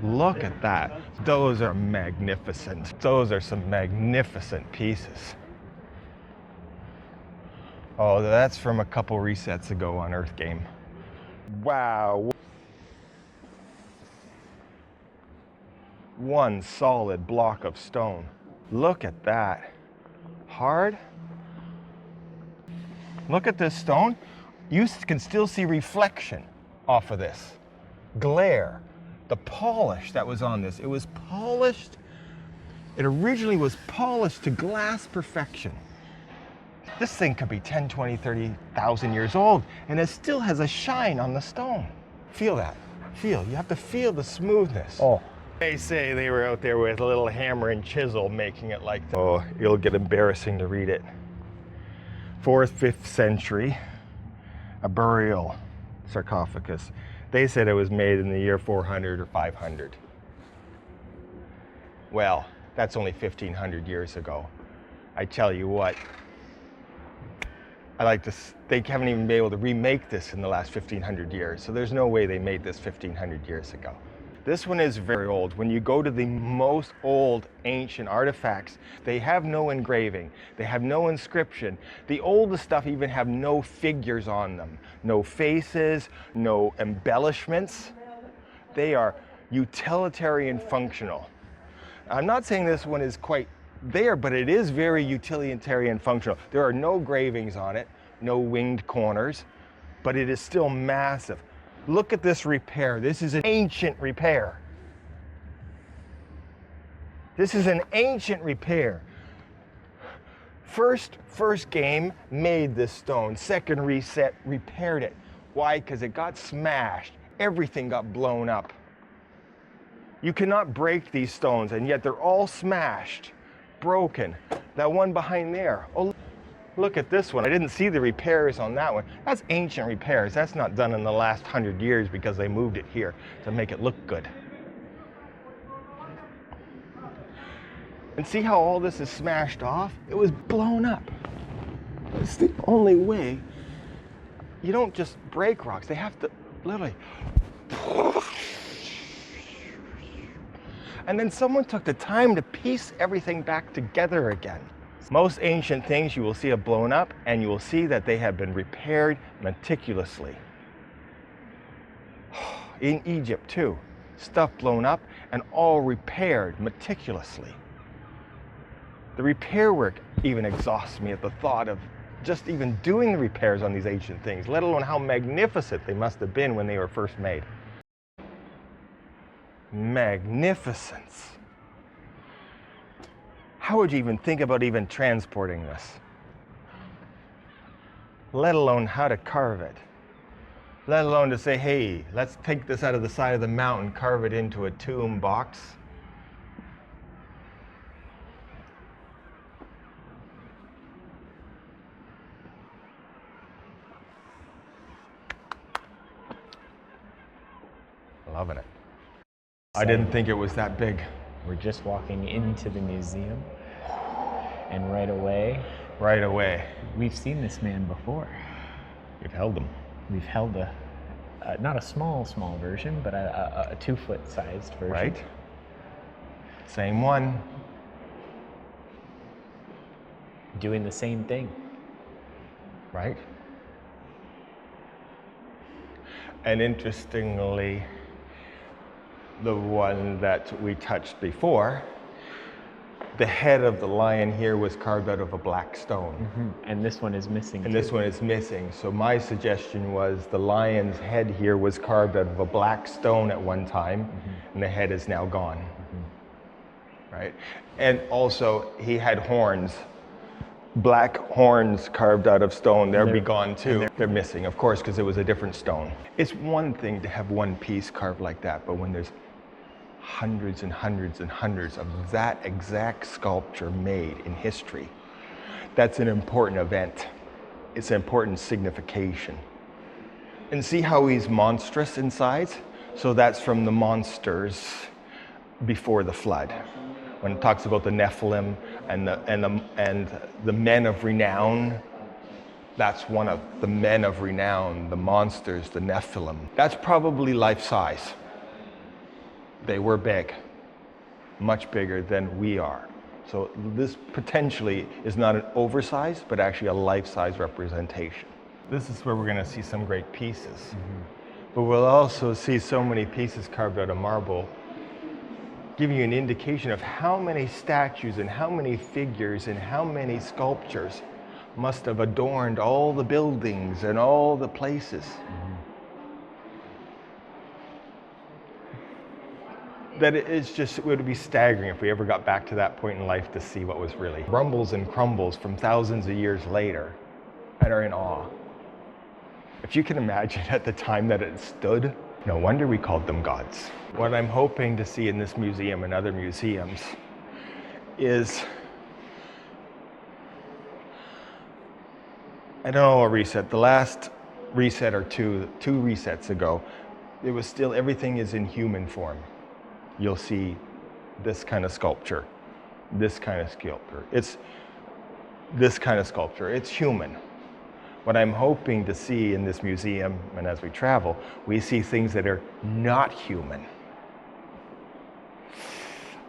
Look at that. Those are magnificent. Those are some magnificent pieces. Oh, that's from a couple resets ago on Earth Game. Wow. One solid block of stone. Look at that. Hard. Look at this stone. You can still see reflection off of this. Glare. The polish that was on this. It was polished. It originally was polished to glass perfection. This thing could be 10, 20, 30,000 years old, and it still has a shine on the stone. Feel that. Feel. You have to feel the smoothness. Oh. They say they were out there with a little hammer and chisel making it like that. Oh, it'll get embarrassing to read it. 4th, 5th century, a burial sarcophagus. They said it was made in the year 400 or 500. Well, that's only 1,500 years ago. I tell you what, they haven't even been able to remake this in the last 1,500 years, so there's no way they made this 1,500 years ago. This one is very old. When you go to the most old ancient artifacts, they have no engraving, they have no inscription. The oldest stuff even have no figures on them, no faces, no embellishments. They are utilitarian functional. I'm not saying this one is quite there, but it is very utilitarian functional. There are no gravings on it, no winged corners, but it is still massive. Look at this repair. This is an ancient repair. This is an ancient repair. First game made this stone. Second reset repaired it. Why? Because it got smashed. Everything got blown up. You cannot break these stones, and yet they're all smashed, broken. That one behind there. Oh, look at this one. I didn't see the repairs on that one. That's ancient repairs. That's not done in the last 100 years because they moved it here to make it look good. And see how all this is smashed off? It was blown up. It's the only way. You don't just break rocks. They have to literally. And then someone took the time to piece everything back together again. Most ancient things you will see have blown up, and you will see that they have been repaired meticulously. In Egypt too, stuff blown up and all repaired meticulously. The repair work even exhausts me at the thought of just even doing the repairs on these ancient things, let alone how magnificent they must have been when they were first made. Magnificence. How would you even think about even transporting this? Let alone how to carve it. Let alone to say, hey, let's take this out of the side of the mountain, carve it into a tomb box. Loving it. I didn't think it was that big. We're just walking into the museum, and right away, we've seen this man before. We've held him. We've held not a small version, but a 2-foot sized version. Right. Same one. Doing the same thing. Right. And interestingly, the one that we touched before, the head of the lion here was carved out of a black stone. Mm-hmm. And this one is missing. And this one is missing. So my suggestion was the lion's head here was carved out of a black stone at one time, mm-hmm. and the head is now gone. Mm-hmm. Right? And also he had horns, black horns carved out of stone. They'll be gone too. They're missing, of course, because it was a different stone. It's one thing to have one piece carved like that, but when there's hundreds and hundreds and hundreds of that exact sculpture made in history, that's an important event. It's an important signification. And see how he's monstrous inside? So that's from the monsters before the flood. When it talks about the Nephilim and the men of renown, that's one of the men of renown, the monsters, the Nephilim. That's probably life size. They were big, much bigger than we are. So this potentially is not an oversized, but actually a life-size representation. This is where we're going to see some great pieces. But we'll also see so many pieces carved out of marble, giving you an indication of how many statues and how many figures and how many sculptures must have adorned all the buildings and all the places. That it would be staggering if we ever got back to that point in life to see what was really rumbles and crumbles from thousands of years later and are in awe. If you can imagine at the time that it stood, no wonder we called them gods. What I'm hoping to see in this museum and other museums is, I don't know, a reset. The last reset or two resets ago, it was still, everything is in human form. You'll see this kind of sculpture, this kind of sculpture. It's this kind of sculpture. It's human. What I'm hoping to see in this museum, and as we travel, we see things that are not human.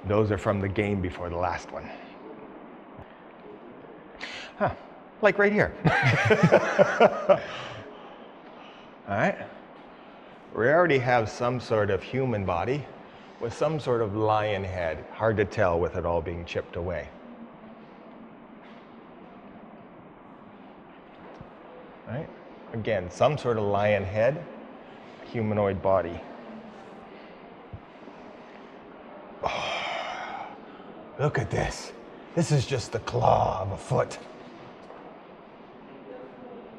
Those are from the game before the last one. Huh, like right here. All right. We already have some sort of human body with some sort of lion head. Hard to tell with it all being chipped away. Right? Again, some sort of lion head, humanoid body. Oh, look at this. This is just the claw of a foot.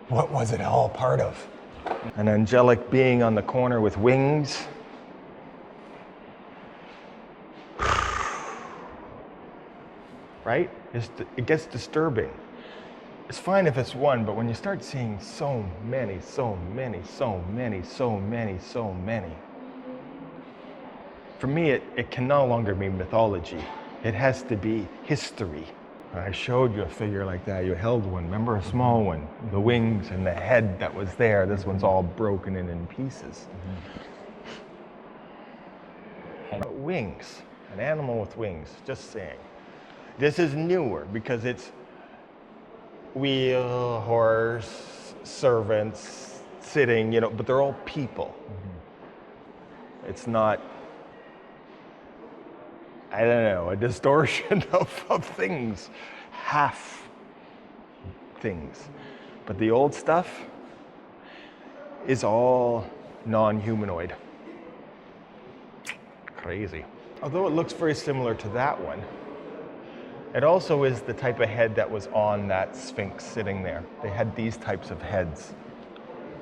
What was it all part of? An angelic being on the corner with wings. Right? It gets disturbing. It's fine if it's one, but when you start seeing so many, for me, it can no longer be mythology. It has to be history. I showed you a figure like that. You held one, remember, a small one, the wings and the head that was there. This one's all broken in pieces. Wings, an animal with wings, just saying. This is newer because it's wheel, horse, servants, sitting, but they're all people. It's not, I don't know, a distortion of things, half things. But the old stuff is all non-humanoid. Crazy. Although it looks very similar to that one, it also is the type of head that was on that Sphinx sitting there. They had these types of heads,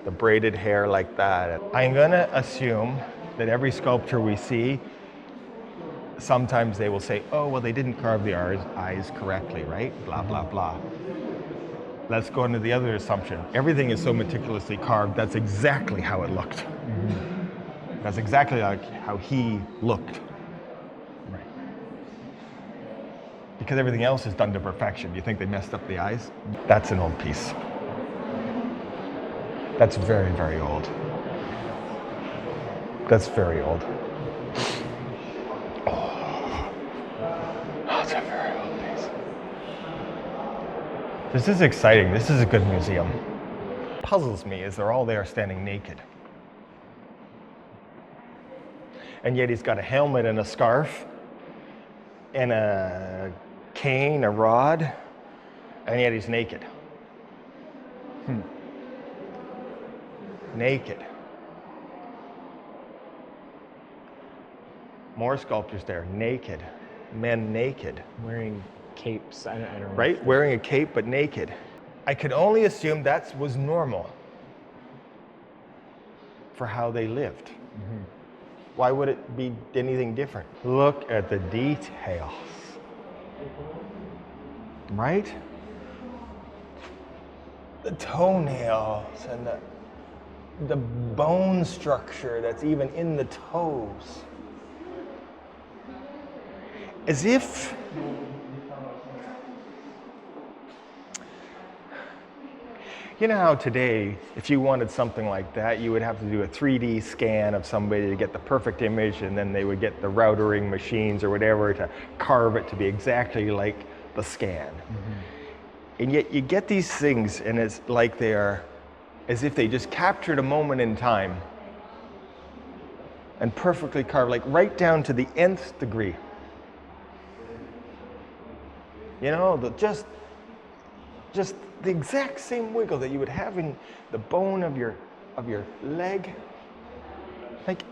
the braided hair like that. I'm gonna assume that every sculpture we see, sometimes they will say, oh, well, they didn't carve the eyes correctly, right? Blah, blah, blah. Let's go into the other assumption. Everything is so meticulously carved, that's exactly how it looked. That's exactly like how he looked. Because everything else is done to perfection. You think they messed up the eyes? That's an old piece. That's very, very old. That's very old. Oh, that's a very old piece. This is exciting. This is a good museum. What puzzles me is they're all there standing naked. And yet he's got a helmet and a scarf and a cane, a rod, and yet he's naked. Naked. More sculptures there, naked. Men naked. Wearing capes, I don't know. Right, wearing a cape but naked. I could only assume that was normal for how they lived. Why would it be anything different? Look at the details. Right? The toenails and the bone structure that's even in the toes. As if You know how today, if you wanted something like that, you would have to do a 3D scan of somebody to get the perfect image, and then they would get the routering machines or whatever to carve it to be exactly like the scan. And yet you get these things and it's like they are, as if they just captured a moment in time and perfectly carved, like right down to the nth degree. You know, just the exact same wiggle that you would have in the bone of your leg. Like,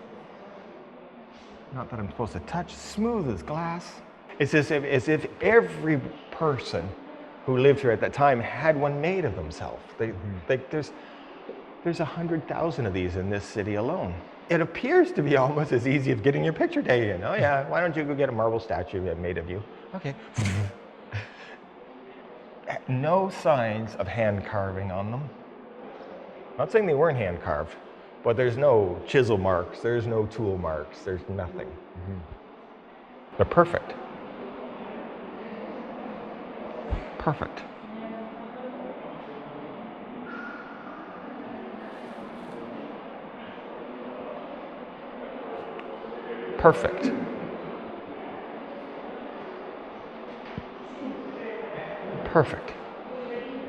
not that I'm supposed to touch, smooth as glass. It's as if every person who lived here at that time had one made of themselves. Like there's 100,000 of these in this city alone. It appears to be almost as easy as getting your picture taken. Oh yeah, why don't you go get a marble statue made of you? Okay. No signs of hand carving on them. Not saying they weren't hand carved, but there's no chisel marks, there's no tool marks, there's nothing. They're perfect. Perfect. Perfect. Perfect.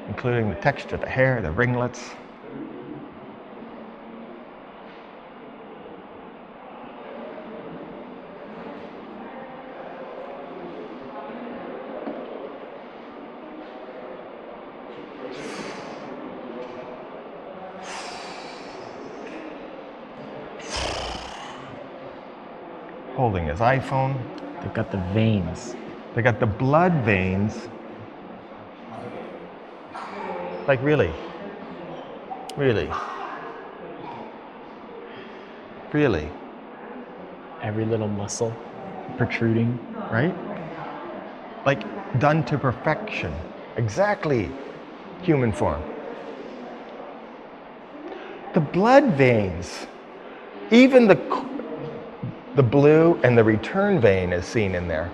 Including the texture of the hair, the ringlets. Holding his iPhone. They've got the veins. They got the blood veins. Like really? Really? Really? Every little muscle protruding. Right? Like done to perfection. Exactly human form. The blood veins. Even the blue and the return vein is seen in there.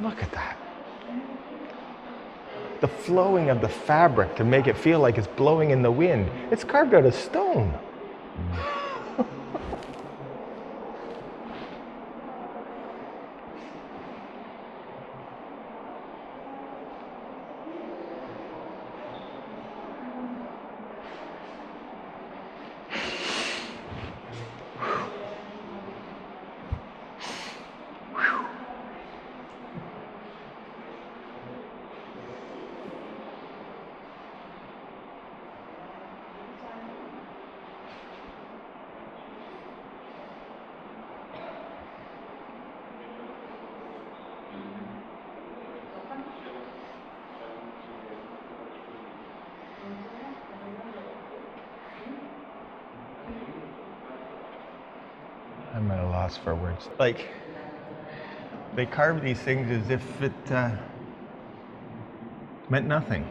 Look at that. The flowing of the fabric to make it feel like it's blowing in the wind. It's carved out of stone. I'm at a loss for words. Like, they carve these things as if it meant nothing.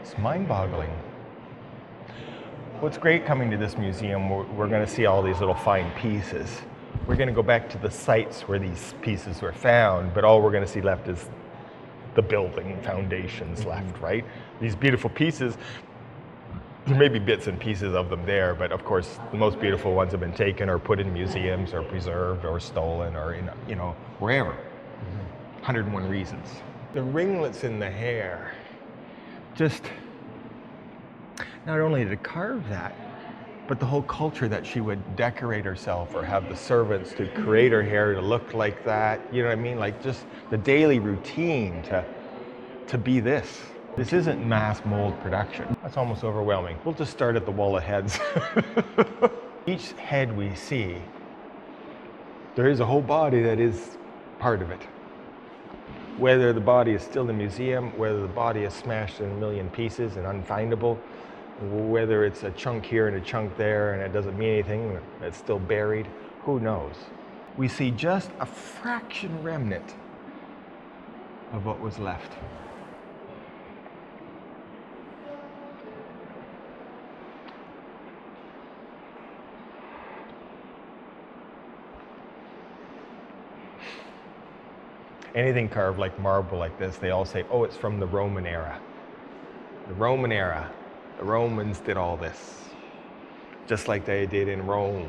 It's mind-boggling. What's great coming to this museum, we're going to see all these little fine pieces. We're going to go back to the sites where these pieces were found, but all we're going to see left is the building foundations left, right? These beautiful pieces, there may be bits and pieces of them there, but of course the most beautiful ones have been taken or put in museums or preserved or stolen or in, you know, wherever. 101 reasons. The ringlets in the hair, just not only to carve that, but the whole culture that she would decorate herself or have the servants to create her hair to look like that. You know what I mean? Like just the daily routine to be this. This isn't mass mold production. That's almost overwhelming. We'll just start at the wall of heads. Each head we see, there is a whole body that is part of it. Whether the body is still in the museum, whether the body is smashed in a million pieces and unfindable, whether it's a chunk here and a chunk there and it doesn't mean anything, it's still buried, who knows? We see just a fraction remnant of what was left. Anything carved like marble like this, they all say, oh, it's from the Roman era. The Roman era. The Romans did all this. Just like they did in Rome,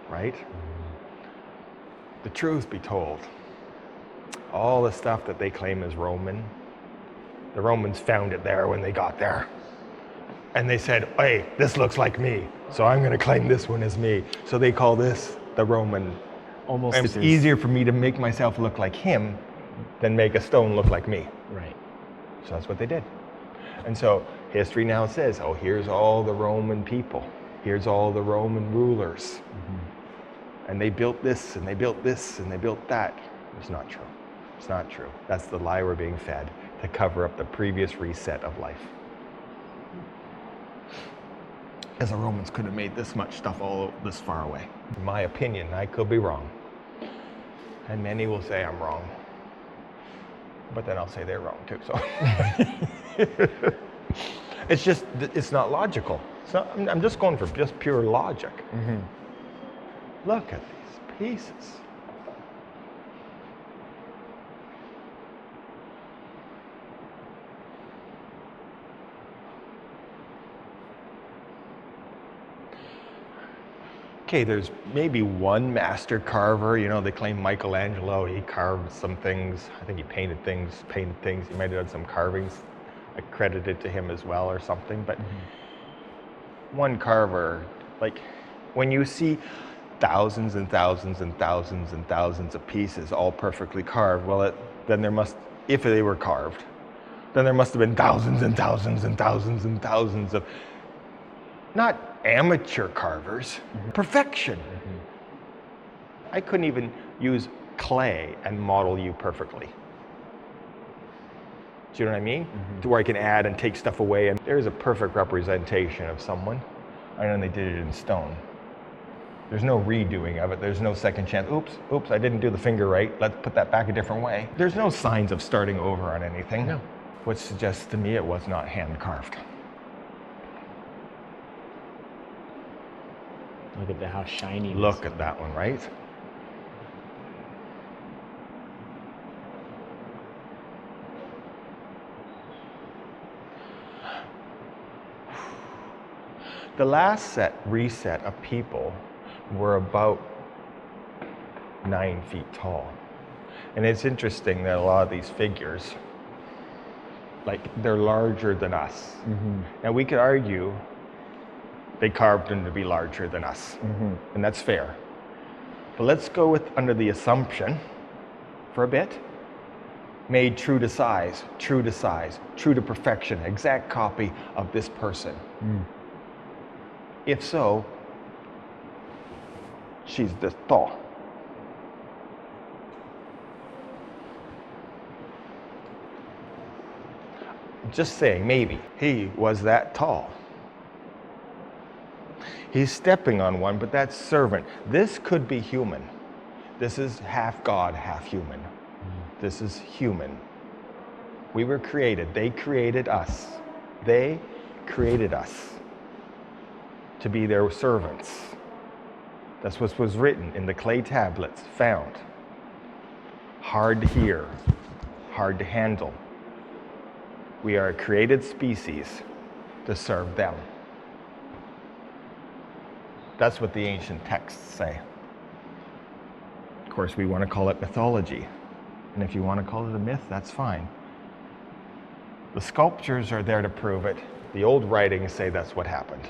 right? The truth be told, all the stuff that they claim is Roman, the Romans found it there when they got there. And they said, hey, this looks like me, so I'm going to claim this one as me. So they call this the Roman. Almost. And it's easier for me to make myself look like him than make a stone look like me. Right. So that's what they did. And so history now says, oh, here's all the Roman people. Here's all the Roman rulers. Mm-hmm. And they built this, and they built this, and they built that. It's not true. It's not true. That's the lie we're being fed to cover up the previous reset of life. Because the Romans could have made this much stuff all this far away. In my opinion, I could be wrong. And many will say I'm wrong. But then I'll say they're wrong too, so. It's not logical. I'm just going for just pure logic. Mm-hmm. Look at these pieces. Okay, there's maybe one master carver, they claim Michelangelo, he carved some things. I think he painted things. He might have done some carvings accredited to him as well or something. But one carver, like when you see thousands and thousands and thousands and thousands of pieces all perfectly carved, well, then there must, if they were carved, then there must have been thousands and thousands and thousands and thousands of, not amateur carvers, perfection. I couldn't even use clay and model you perfectly. Do you know what I mean? To where I can add and take stuff away, and there's a perfect representation of someone. I know they did it in stone. There's no redoing of it. There's no second chance. Oops, I didn't do the finger right. Let's put that back a different way. There's no signs of starting over on anything. No. Which suggests to me it was not hand carved. Look at how shiny. Look at that one, right? The last reset of people were about 9 feet tall. And it's interesting that a lot of these figures, they're larger than us. Mm-hmm. Now we could argue they carved them to be larger than us, and that's fair. But let's go under the assumption for a bit, made true to size, true to perfection, exact copy of this person. If so, she's this tall. Just saying, maybe he was that tall. He's stepping on one, but that's servant. This could be human. This is half God, half human. This is human. We were created. They created us. They created us to be their servants. That's what was written in the clay tablets found. Hard to hear, hard to handle. We are a created species to serve them. That's what the ancient texts say. Of course, we want to call it mythology. And if you want to call it a myth, that's fine. The sculptures are there to prove it. The old writings say that's what happened.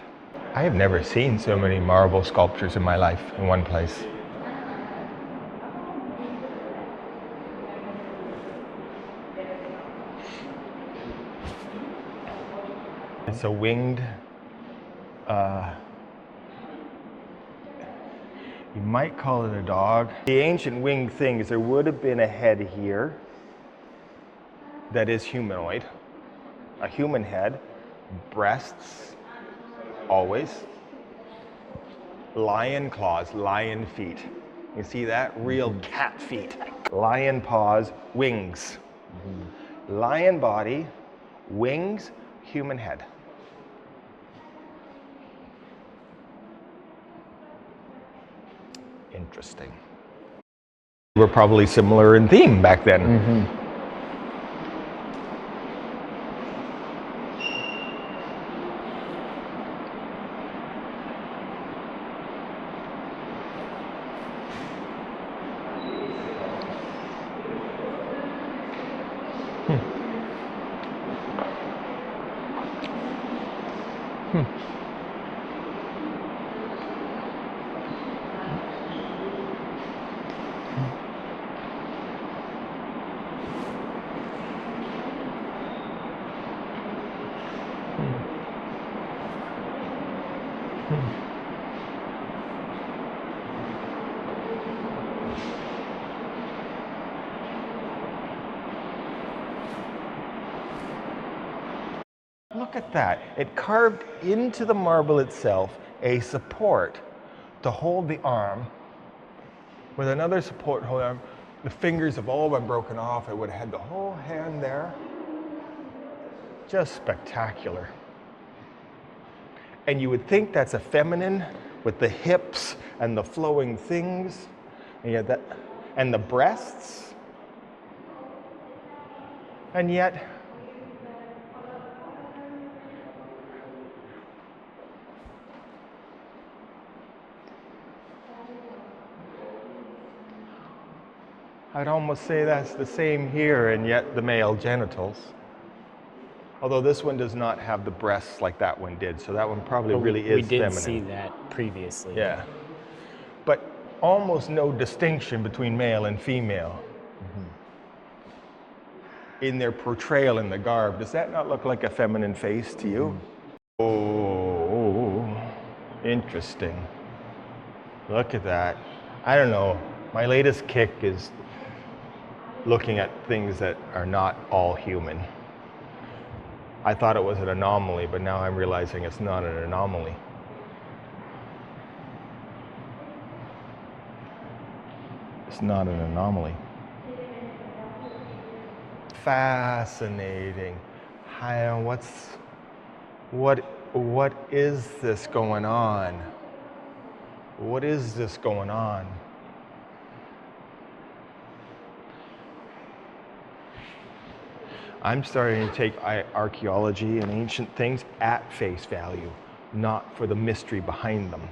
I have never seen so many marble sculptures in my life in one place. It's a winged, you might call it a dog. The ancient winged thing is there would have been a head here that is humanoid, a human head, breasts, always, lion claws, lion feet. You see that? Real cat feet. Lion paws, wings. Lion body, wings, human head. Interesting. We're probably similar in theme back then. Look at that. It carved into the marble itself a support to hold the arm with another support hold arm. The fingers have all been broken off. It would have had the whole hand there. Just spectacular. And you would think that's a feminine with the hips and the flowing things, and yet and the breasts. And yet I'd almost say that's the same here, and yet the male genitals. Although this one does not have the breasts like that one did, so that one probably really is feminine. We did see that previously. Yeah. But almost no distinction between male and female in their portrayal in the garb. Does that not look like a feminine face to you? Oh, interesting. Look at that. I don't know. My latest kick is looking at things that are not all human. I thought it was an anomaly, but now I'm realizing it's not an anomaly. It's not an anomaly. Fascinating. What is this going on? What is this going on? I'm starting to take archaeology and ancient things at face value, not for the mystery behind them.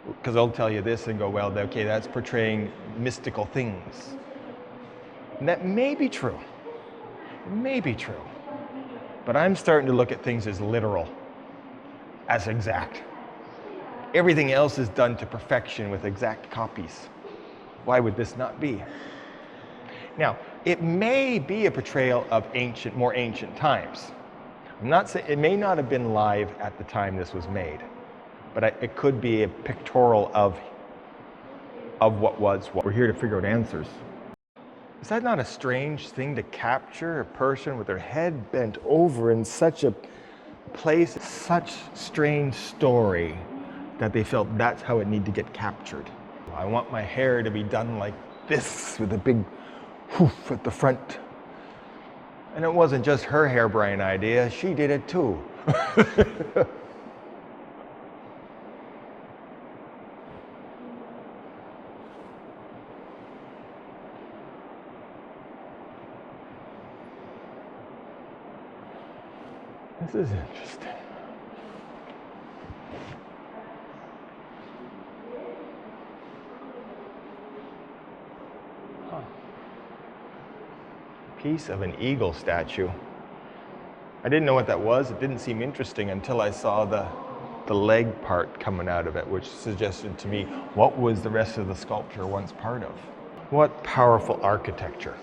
Because I'll tell you this and go, well, okay, that's portraying mystical things. And that may be true. It may be true. But I'm starting to look at things as literal, as exact. Everything else is done to perfection with exact copies. Why would this not be? Now, it may be a portrayal of more ancient times. I'm not saying it may not have been live at the time this was made, but it could be a pictorial of what was what. We're here to figure out answers. Is that not a strange thing to capture a person with their head bent over in such a place, such strange story that they felt that's how it needed to get captured? I want my hair to be done like this with a big hoof at the front. And it wasn't just her harebrained idea, she did it too. This is interesting. Piece of an eagle statue. I didn't know what that was. It didn't seem interesting until I saw the leg part coming out of it, which suggested to me what was the rest of the sculpture once part of. What powerful architecture.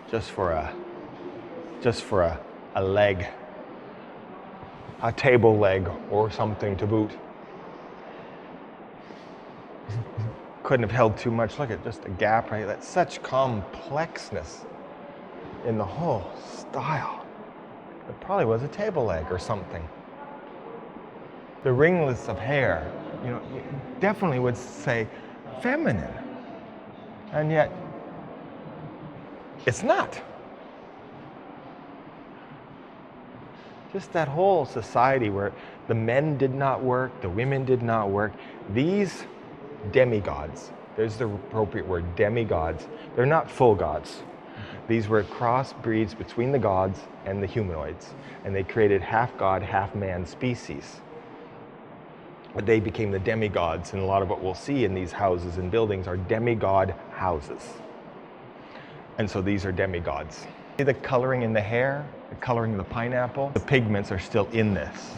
Just for a leg, a table leg or something to boot. Couldn't have held too much. Look at just a gap right. That's such complexness in the whole style. It probably was a table leg or something. The ringlets of hair, you definitely would say feminine. And yet, It's not. Just that whole society where the men did not work, the women did not work. These demigods, there's the appropriate word, demigods, they're not full gods. These were crossbreeds between the gods and the humanoids, and they created half god, half man species. But they became the demigods, and a lot of what we'll see in these houses and buildings are demigod houses. And so these are demigods. See the coloring in the hair, the coloring of the pineapple? The pigments are still in this.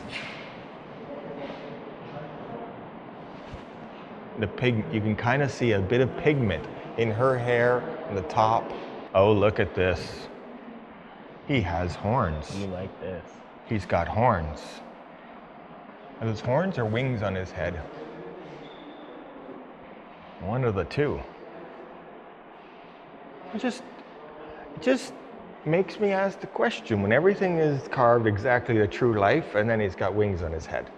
You can kind of see a bit of pigment in her hair, in the top. Oh, look at this. He has horns. You like this? He's got horns. Are those horns or wings on his head? One of the two. It just makes me ask the question, when everything is carved exactly the true life, and then he's got wings on his head.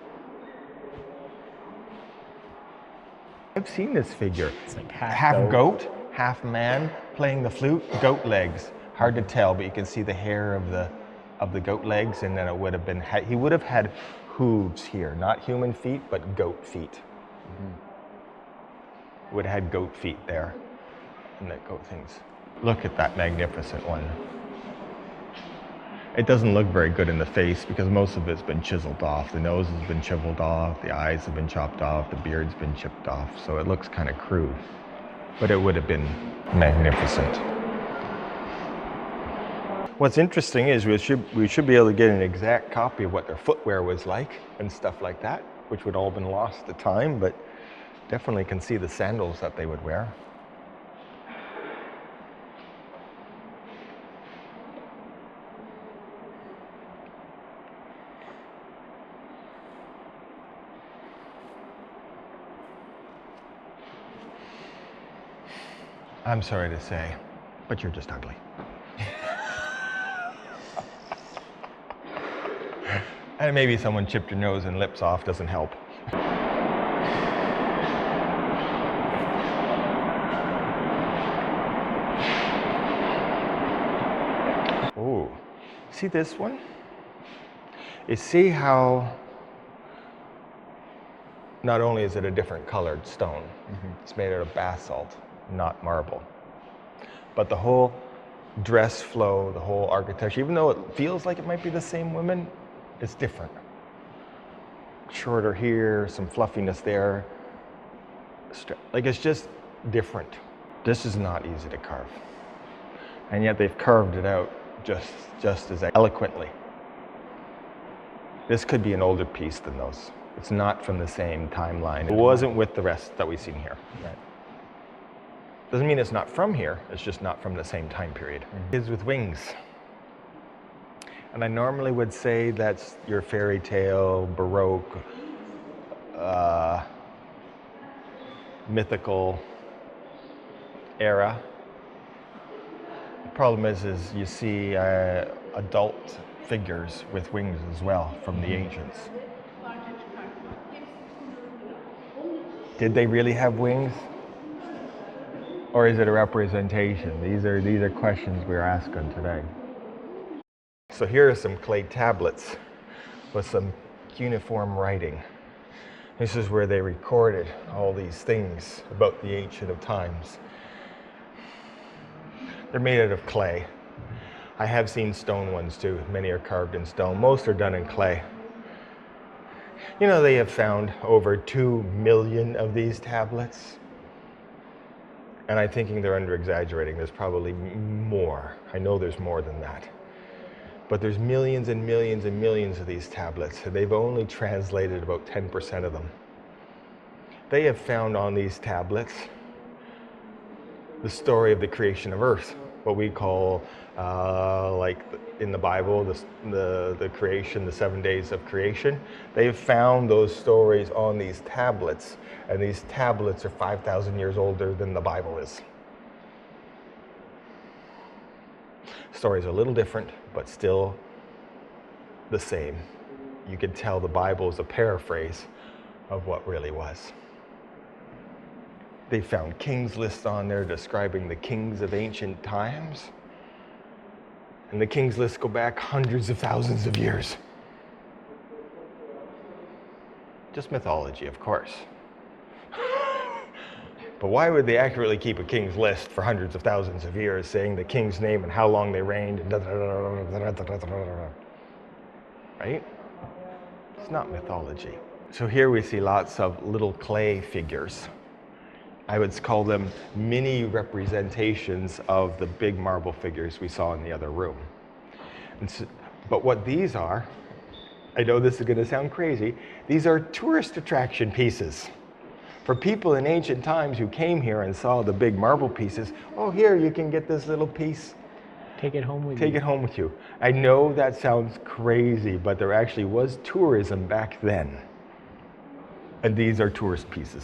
I've seen this figure. It's like half goat, half man, playing the flute, goat legs. Hard to tell, but you can see the hair of the goat legs, and then it would have been, he would have had hooves here, not human feet, but goat feet. Mm-hmm. Would have had goat feet there, and that goat things. Look at that magnificent one. It doesn't look very good in the face because most of it's been chiseled off. The nose has been chiseled off, the eyes have been chopped off, the beard's been chipped off, so it looks kind of crude. But it would have been magnificent. What's interesting is we should be able to get an exact copy of what their footwear was like and stuff like that, which would all have been lost to time, but definitely can see the sandals that they would wear. I'm sorry to say, but you're just ugly. And maybe someone chipped your nose and lips off doesn't help. Oh, see this one? You see how not only is it a different colored stone, it's made out of basalt, not marble. But the whole dress flow, the whole architecture, even though it feels like it might be the same woman, it's different. Shorter here, some fluffiness there. Like it's just different. This is not easy to carve. And yet they've carved it out just as eloquently. This could be an older piece than those. It's not from the same timeline. It wasn't with the rest that we've seen here. Right. Doesn't mean it's not from here, it's just not from the same time period. Kids with wings. And I normally would say that's your fairy tale, Baroque, mythical era. The problem is you see adult figures with wings as well from the ancients. Did they really have wings? Or is it a representation? These are questions we're asking today. So here are some clay tablets with some cuneiform writing. This is where they recorded all these things about the Ancient of Times. They're made out of clay. I have seen stone ones too. Many are carved in stone. Most are done in clay. You know, they have found over 2 million of these tablets. And I'm thinking they're under-exaggerating. There's probably more. I know there's more than that. But there's millions and millions and millions of these tablets. And they've only translated about 10% of them. They have found on these tablets the story of the creation of Earth, what we call, like in the Bible, the creation, the 7 days of creation. They've found those stories on these tablets, and these tablets are 5,000 years older than the Bible is. Stories are a little different, but still the same. You could tell the Bible is a paraphrase of what really was. They found kings lists on there describing the kings of ancient times. And the king's lists go back hundreds of thousands of years. Just mythology, of course. But why would they accurately keep a king's list for hundreds of thousands of years, saying the king's name and how long they reigned, and right? It's not mythology. So here we see lots of little clay figures. I would call them mini representations of the big marble figures we saw in the other room. But what these are, I know this is going to sound crazy, these are tourist attraction pieces. For people in ancient times who came here and saw the big marble pieces, oh, here, you can get this little piece. Take it home with you. Take it home with you. I know that sounds crazy, but there actually was tourism back then. And these are tourist pieces.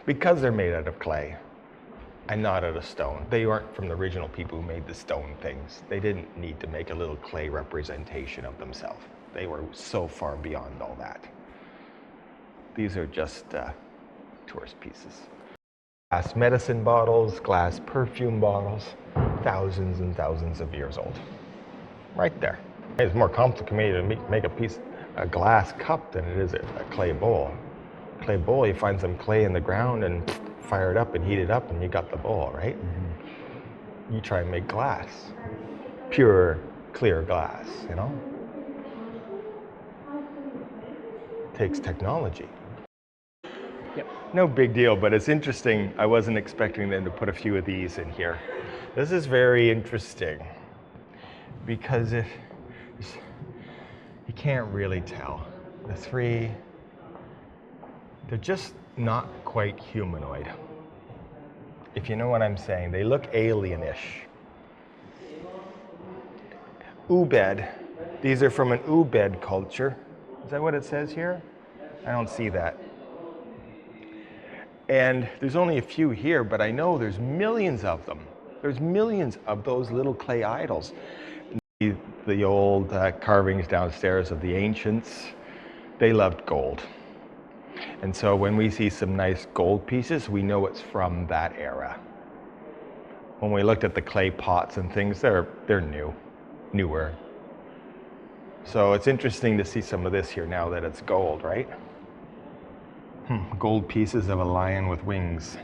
Because they're made out of clay and not out of stone. They weren't from the original people who made the stone things. They didn't need to make a little clay representation of themselves. They were so far beyond all that. These are just tourist pieces. Glass medicine bottles, glass perfume bottles, thousands and thousands of years old. Right there. It's more complicated to make a glass cup than it is a clay bowl. Clay bowl, you find some clay in the ground and fire it up and heat it up and you got the bowl, right? Mm-hmm. You try and make glass. Pure, clear glass, you know? Takes technology. Yep. No big deal, but it's interesting. I wasn't expecting them to put a few of these in here. This is very interesting because you can't really tell. The three, they're just not quite humanoid. If you know what I'm saying, they look alienish. Ubed, these are from an Ubed culture. Is that what it says here? I don't see that. And there's only a few here, but I know there's millions of them. There's millions of those little clay idols. The old carvings downstairs of the ancients, they loved gold. And so when we see some nice gold pieces, we know it's from that era. When we looked at the clay pots and things, they're newer. So it's interesting to see some of this here now that it's gold, right? Gold pieces of a lion with wings.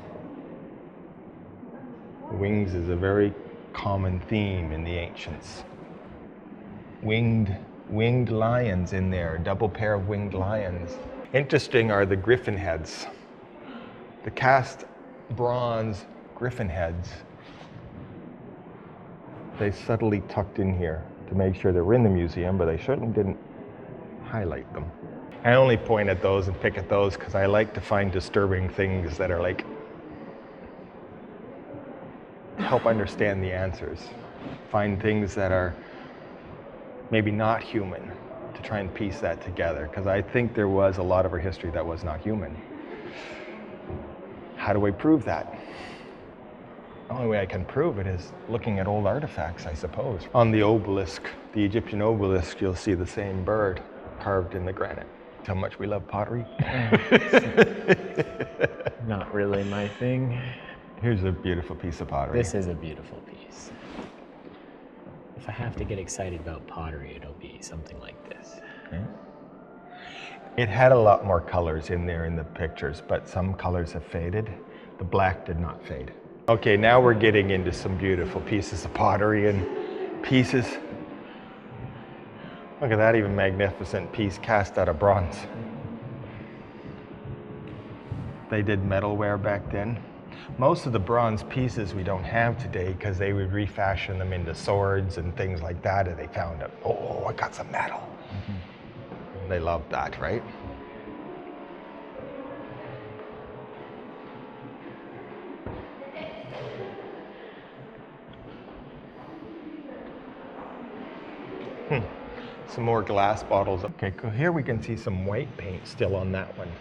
Wings is a very common theme in the ancients. Winged lions in there, double pair of winged lions. Interesting are the griffin heads. The cast bronze griffin heads. They subtly tucked in here to make sure they were in the museum, but they certainly didn't highlight them. I only point at those and pick at those because I like to find disturbing things that are like, help understand the answers. Find things that are maybe not human to try and piece that together, because I think there was a lot of our history that was not human. How do I prove that? The only way I can prove it is looking at old artifacts, I suppose. On the obelisk, the Egyptian obelisk, you'll see the same bird carved in the granite. How much we love pottery. Not really my thing. Here's a beautiful piece of pottery. This is a beautiful piece. If I have to get excited about pottery, it'll be something like this. Okay. It had a lot more colors in there in the pictures, but some colors have faded. The black did not fade. Okay, now we're getting into some beautiful pieces of pottery and pieces. Look at that even magnificent piece cast out of bronze. They did metalware back then. Most of the bronze pieces we don't have today because they would refashion them into swords and things like that, and they found it. Oh, I got some metal. Mm-hmm. They loved that, right? Some more glass bottles. Okay, here we can see some white paint still on that one.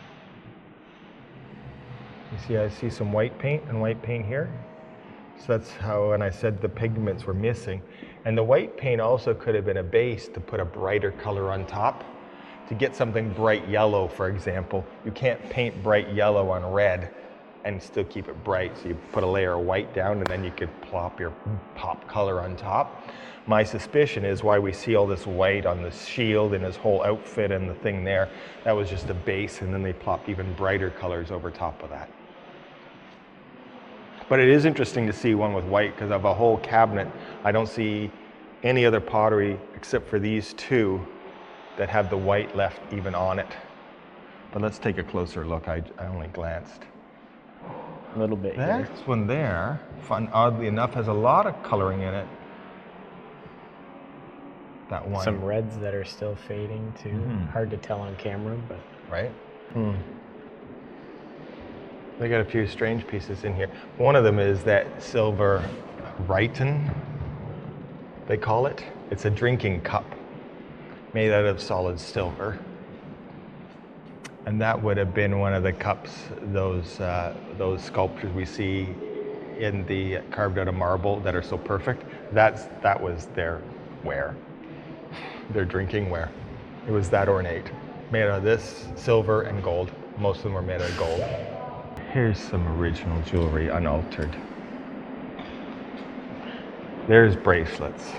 You see, I see some white paint and white paint here. So that's how, when I said the pigments were missing. And the white paint also could have been a base to put a brighter color on top. To get something bright yellow, for example, you can't paint bright yellow on red and still keep it bright. So you put a layer of white down and then you could plop your pop color on top. My suspicion is why we see all this white on the shield and his whole outfit and the thing there. That was just a base, and then they plopped even brighter colors over top of that. But it is interesting to see one with white, because of a whole cabinet, I don't see any other pottery except for these two that have the white left even on it. But let's take a closer look. I only glanced. A little bit here. This one there, oddly enough, has a lot of coloring in it. That one. Some reds that are still fading too. Hard to tell on camera, but Right? They got a few strange pieces in here. One of them is that silver Rhyton, they call it. It's a drinking cup made out of solid silver. And that would have been one of the cups, those sculptures we see in the carved out of marble that are so perfect. That was their ware, their drinking ware. It was that ornate. Made out of this, silver and gold. Most of them were made out of gold. Here's some original jewelry, unaltered. There's bracelets.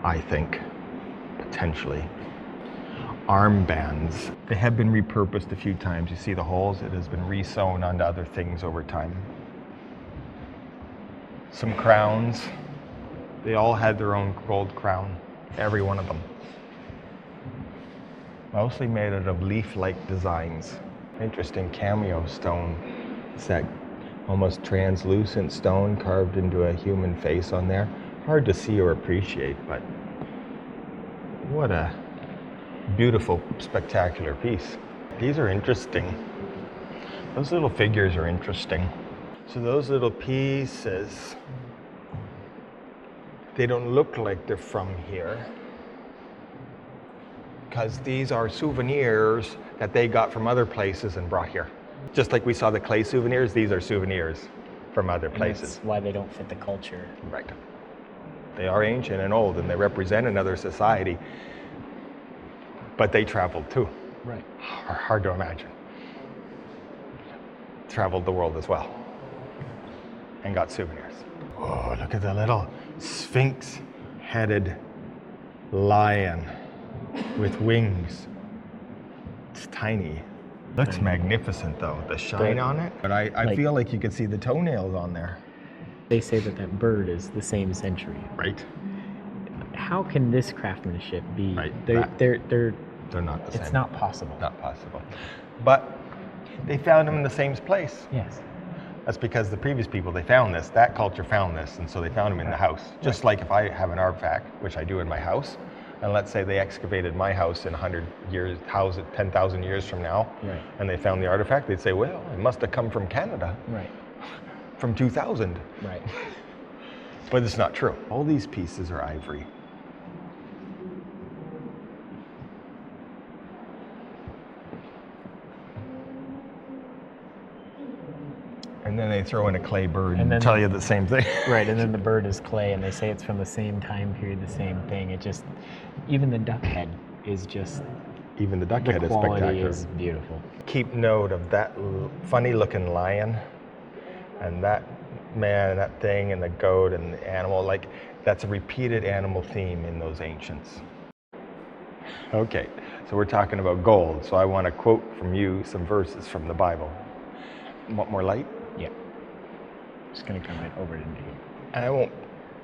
I think, potentially. Armbands. They have been repurposed a few times. You see the holes? It has been re-sewn onto other things over time. Some crowns. They all had their own gold crown, every one of them. Mostly made out of leaf-like designs. Interesting cameo stone. It's that almost translucent stone carved into a human face on there. Hard to see or appreciate, but what a beautiful, spectacular piece. These are interesting. Those little figures are interesting. So those little pieces, they don't look like they're from here, because these are souvenirs that they got from other places and brought here. Just like we saw the clay souvenirs, these are souvenirs from other places. That's why they don't fit the culture. Right. They are ancient and old, and they represent another society, but they traveled too. Right. Hard to imagine. Traveled the world as well, and got souvenirs. Oh, look at the little sphinx-headed lion with wings. It's tiny. Looks magnificent though, the shine on it. But I feel like you could see the toenails on there. They say that bird is the same century. Right. How can this craftsmanship be? Right. They're not the same. It's not possible. Not possible. But they found them in the same place. Yes. That's because the previous people, they found this, that culture found this, and so they found them in the house. Just like if I have an artifact, which I do in my house, and let's say they excavated my house in 100 years, 10,000 years from now, Right. and they found the artifact, they'd say, well, it must have come from Canada, Right. from 2000. Right. But it's not true. All these pieces are ivory. And then they throw in a clay bird And then- and tell you the same thing. Right, and then the bird is clay, and they say it's from the same time period, the same thing. It just, even the duck head is just, Even the duck the head is quality spectacular. is beautiful. Keep note of that funny looking lion and that man and that thing and the goat and the animal. Like, that's a repeated animal theme in those ancients. Okay, so we're talking about gold. So I want to quote from you some verses from the Bible. Want more light? Yeah. Just gonna come right over to me. And I won't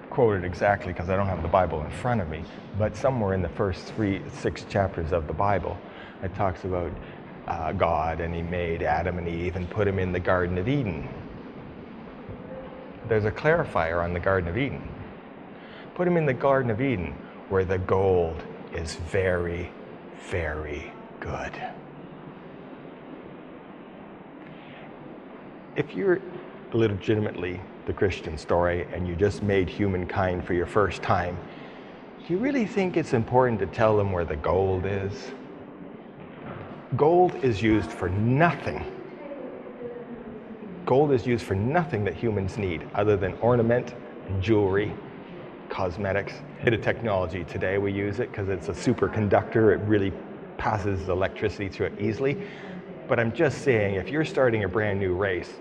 quote it exactly because I don't have the Bible in front of me, but somewhere in the first 6 chapters of the Bible, it talks about God, and he made Adam and Eve and put him in the Garden of Eden. There's a clarifier on the Garden of Eden. Put him in the Garden of Eden where the gold is very, very good. If you're legitimately the Christian story and you just made humankind for your first time, do you really think it's important to tell them where the gold is? Gold is used for nothing. Gold is used for nothing that humans need other than ornament, jewelry, cosmetics. A bit of technology today, we use it because it's a superconductor. It really passes electricity through it easily. But I'm just saying, if you're starting a brand new race,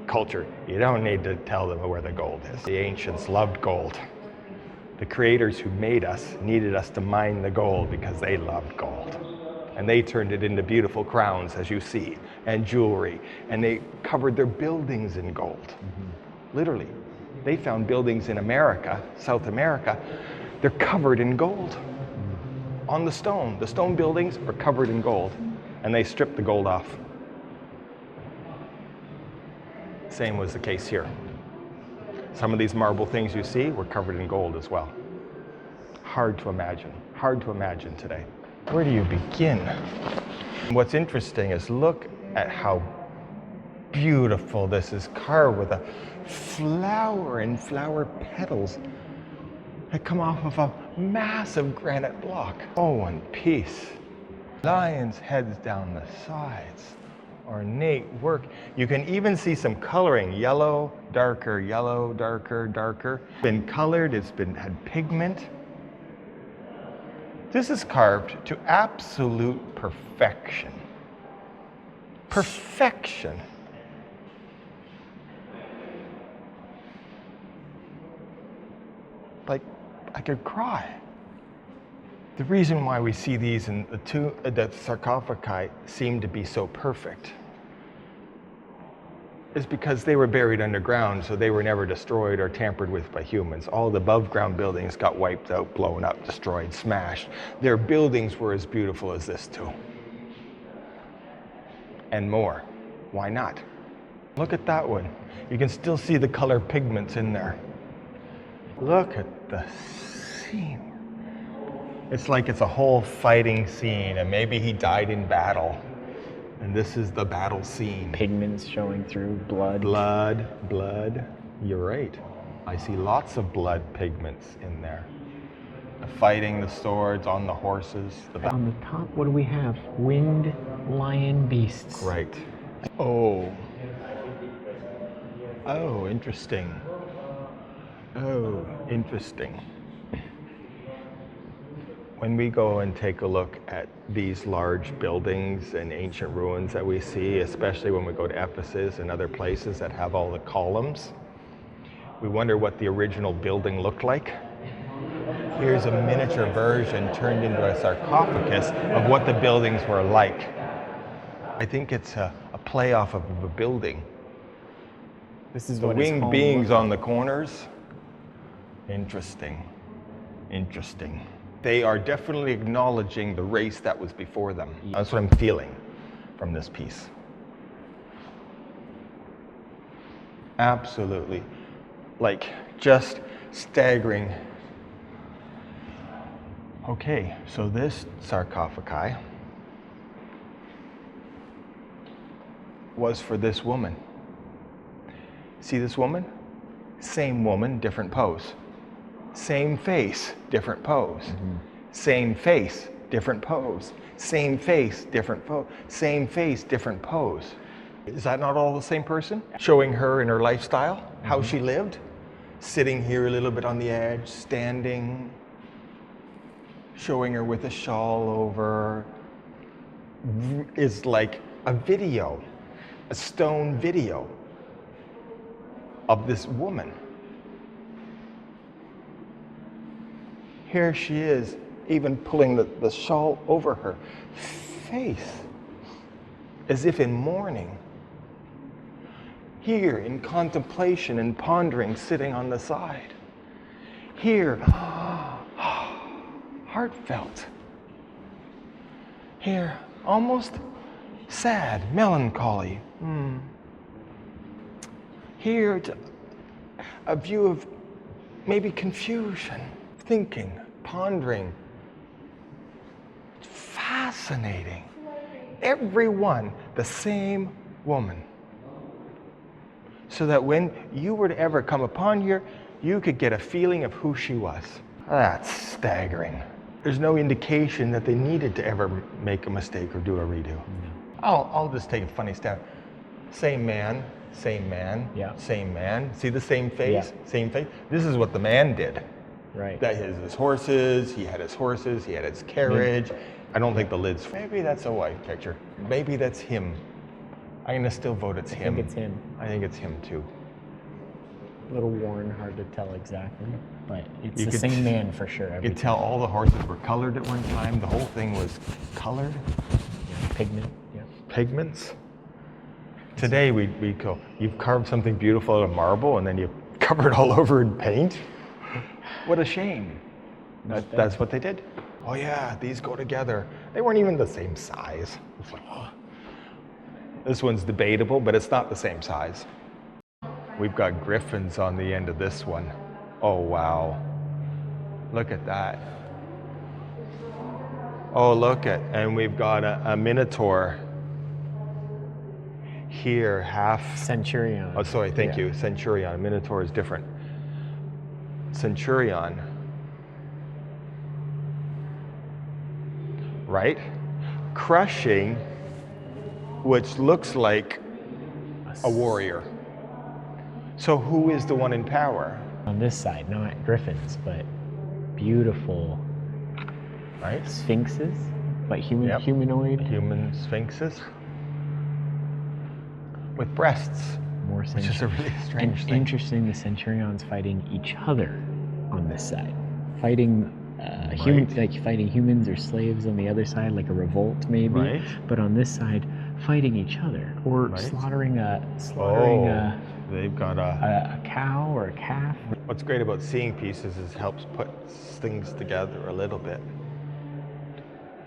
culture, you don't need to tell them where the gold is. The ancients loved gold. The creators who made us needed us to mine the gold because they loved gold. And they turned it into beautiful crowns, as you see, and jewelry. And they covered their buildings in gold. Literally. They found buildings in America, South America, they're covered in gold. On the stone. The stone buildings are covered in gold. And they stripped the gold off. Same was the case here. Some of these marble things you see were covered in gold as well. Hard to imagine today. Where do you begin? What's interesting is look at how beautiful this is carved with a flower and flower petals that come off of a massive granite block. Oh, one piece. Lions' heads down the sides. Ornate work. You can even see some coloring, yellow, darker, darker. Been colored, it's been had pigment. This is carved to absolute perfection. Perfection. Like, I could cry. The reason why we see these in the sarcophagi seem to be so perfect is because they were buried underground, so they were never destroyed or tampered with by humans. All the above ground buildings got wiped out, blown up, destroyed, smashed. Their buildings were as beautiful as this too. And more. Why not? Look at that one. You can still see the color pigments in there. Look at the scene. It's like it's a whole fighting scene, and maybe he died in battle. And this is the battle scene. Pigments showing through, blood. Blood. You're right. I see lots of blood pigments in there. The fighting, the swords, on the horses. On the top, what do we have? Winged lion beasts. Right. Oh, interesting. Oh, interesting. When we go and take a look at these large buildings and ancient ruins that we see, especially when we go to Ephesus and other places that have all the columns, we wonder what the original building looked like. Here's a miniature version turned into a sarcophagus of what the buildings were like. I think it's a play off of a building. This is The what his winged home beings looked on the corners. Interesting. They are definitely acknowledging the race that was before them. That's what I'm feeling from this piece. Absolutely. Like, just staggering. Okay, so this sarcophagi was for this woman. See this woman? Same woman, different pose. Same face, different pose. Same face, different pose. Same face, different pose. Same face, different pose. Is that not all the same person? Showing her in her lifestyle, how she lived. Sitting here a little bit on the edge, standing. Showing her with a shawl over. Is like a video, a stone video of this woman. Here she is, even pulling the shawl over her face, as if in mourning. Here, in contemplation and pondering, sitting on the side. Here, heartfelt. Here, almost sad, melancholy. Here, a view of maybe confusion, thinking, pondering. Fascinating. Everyone, the same woman. So that when you were to ever come upon her, you could get a feeling of who she was. That's staggering. There's no indication that they needed to ever make a mistake or do a redo. I'll just take a funny stab. Same man, Yeah. same man. See the same face, Yeah. same face? This is what the man did. Right. That is his horses, he had his carriage. I don't think the lid's, maybe that's a wife picture. Maybe that's him. I'm gonna still vote it's him. I think it's him. I think it's him too. A little worn, hard to tell exactly, but it's You the could same man for sure. You Every could tell all the horses were colored at one time. The whole thing was colored. pigment. Yeah. Pigments. Today we go, you've carved something beautiful out of marble and then you cover it all over in paint. What a shame. That's what they did. Oh yeah, these go together. They weren't even the same size. It's like, oh. This one's debatable, but it's not the same size. We've got griffins on the end of this one. Oh wow. Look at that. Oh, and we've got a minotaur here, half. Centurion. Oh, sorry, thank you. Centurion. Minotaur is different. Centurion. Right? Crushing, which looks like a warrior. So who is the one in power? On this side, not griffins, but beautiful, right? Sphinxes, but humanoid. Human sphinxes with breasts, which is a really strange thing. Interesting, the centurions fighting each other on this side, fighting fighting humans or slaves on the other side, like a revolt maybe. Right. But on this side, fighting each other or slaughtering they've got a cow or a calf. What's great about seeing pieces is it helps put things together a little bit.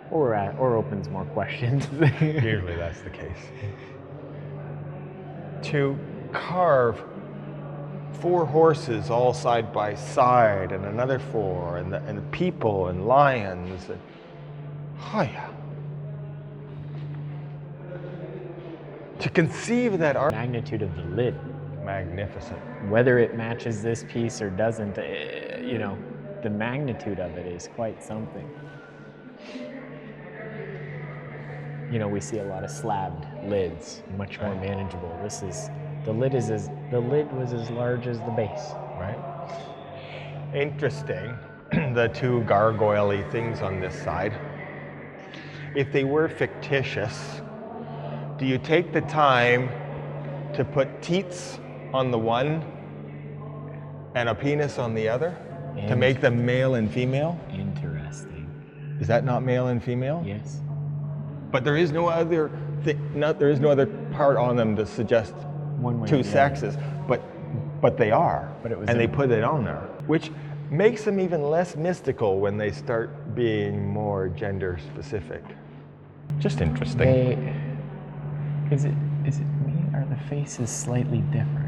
Or opens more questions. Usually that's the case. To carve 4 horses all side by side and another 4 and people and lions. Oh yeah. To conceive that art. Magnitude of the lid. Magnificent. Whether it matches this piece or doesn't, the magnitude of it is quite something. We see a lot of slabbed lids, much more manageable. The lid was as large as the base. Right. Interesting. The 2 gargoyle-y things on this side. If they were fictitious, do you take the time to put teats on the one and a penis on the other to make them male and female? Interesting. Is that not male and female? Yes. But there is no other there is no other part on them to suggest one way 2 sexes, but they are. And they put it on there, which makes them even less mystical when they start being more gender specific. Just interesting. Is it me? Are the faces slightly different?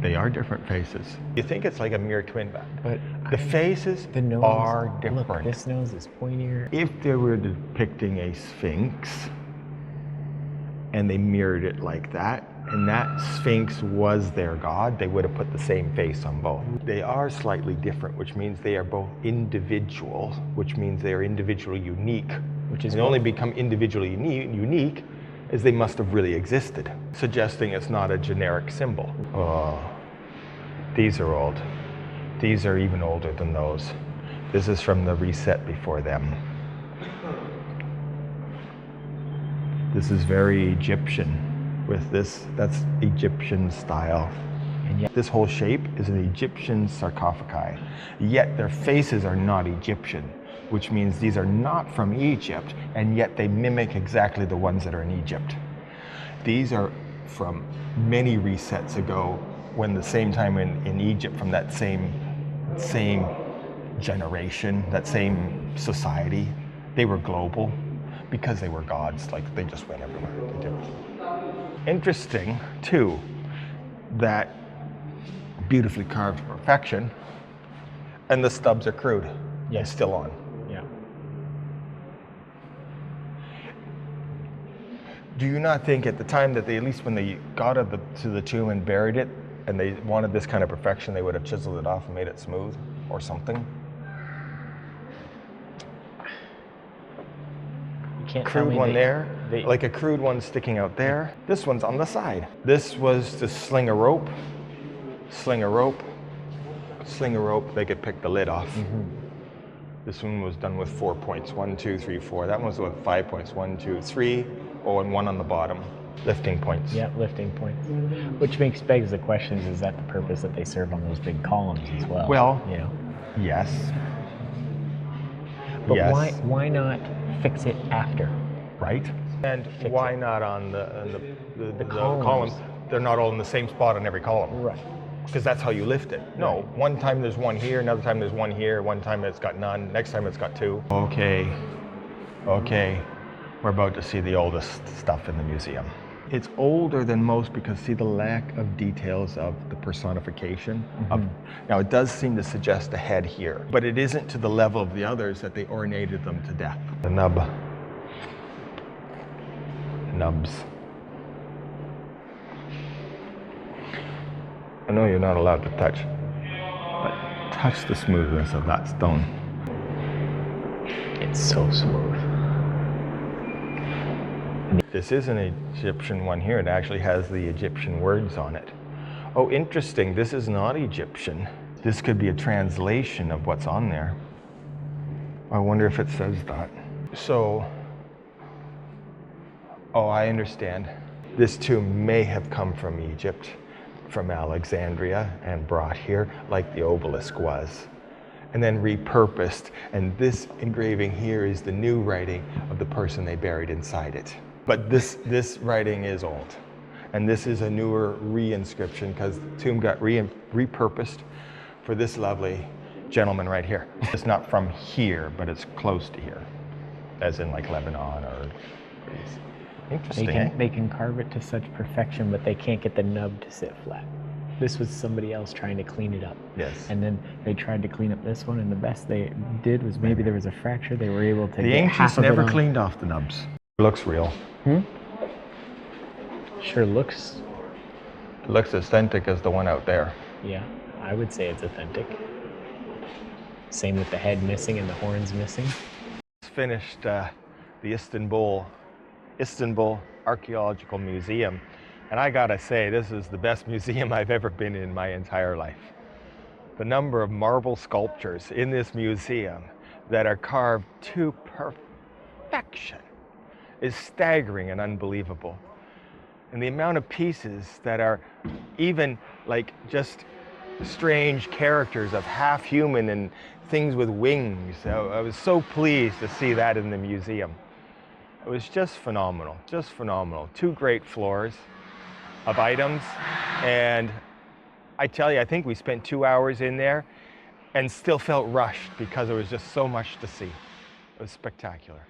They are different faces. You think it's like a mirror twin, but the faces the nose, are different. Look, this nose is pointier. If they were depicting a sphinx and they mirrored it like that, and that sphinx was their god, they would have put the same face on both. They are slightly different, which means they are both individual, which means they are individually unique. Which is only become individually unique as they must have really existed, suggesting it's not a generic symbol. Oh, these are old. These are even older than those. This is from the reset before them. This is very Egyptian with this, that's Egyptian style. And yet this whole shape is an Egyptian sarcophagi. Yet their faces are not Egyptian, which means these are not from Egypt, and yet they mimic exactly the ones that are in Egypt. These are from many resets ago, when the same time in Egypt, from that same generation, that same society, they were global because they were gods, like they just went everywhere. They did. Interesting, too, that beautifully carved perfection, and the stubs are crude. Yes. Still on. Yeah. Do you not think at the time that they, at least when they got to the tomb and buried it, and they wanted this kind of perfection, they would have chiseled it off and made it smooth or something? You can't crude one there, like a crude one sticking out there. This one's on the side. This was to sling a rope, sling a rope, sling a rope. They could pick the lid off. This one was done with 4 points, 1, 2, 3, 4. That one was with 5 points, 1, 2, 3, oh, and 1 on the bottom. Lifting points. Yeah, lifting points. Which begs the question: is that the purpose that they serve on those big columns as well? Well, you know. Yes. But yes. why not fix it after? Right. And why not on the columns? They're not all in the same spot on every column. Right. Because that's how you lift it. No, one time there's one here, another time there's one here, one time it's got none, next time it's got two. Okay. We're about to see the oldest stuff in the museum. It's older than most because see the lack of details of the personification. Now it does seem to suggest a head here, but it isn't to the level of the others that they ornated them to death. The nubs. I know you're not allowed to touch, but touch the smoothness of that stone. It's so smooth. This is an Egyptian one here. It actually has the Egyptian words on it. Oh, interesting. This is not Egyptian. This could be a translation of what's on there. I wonder if it says that. So, oh, I understand. This tomb may have come from Egypt, from Alexandria, and brought here like the obelisk was, and then repurposed. And this engraving here is the new writing of the person they buried inside it. But this writing is old, and this is a newer re-inscription because the tomb got repurposed for this lovely gentleman right here. It's not from here, but it's close to here, as in like Lebanon or Greece. Interesting. They can carve it to such perfection, but they can't get the nub to sit flat. This was somebody else trying to clean it up. Yes. And then they tried to clean up this one, and the best they did was maybe there was a fracture. They were able to The get ancients half of it never on. cleaned off the nubs. It looks real. Sure looks. It looks authentic as the one out there. Yeah, I would say it's authentic. Same with the head missing and the horns missing. Finished the Istanbul Archaeological Museum, and I gotta say, this is the best museum I've ever been in my entire life. The number of marble sculptures in this museum that are carved to perfection is staggering and unbelievable. And the amount of pieces that are even like just strange characters of half human and things with wings. I was so pleased to see that in the museum. It was just phenomenal, just phenomenal. 2 great floors of items. And I tell you, I think we spent 2 hours in there and still felt rushed because there was just so much to see. It was spectacular.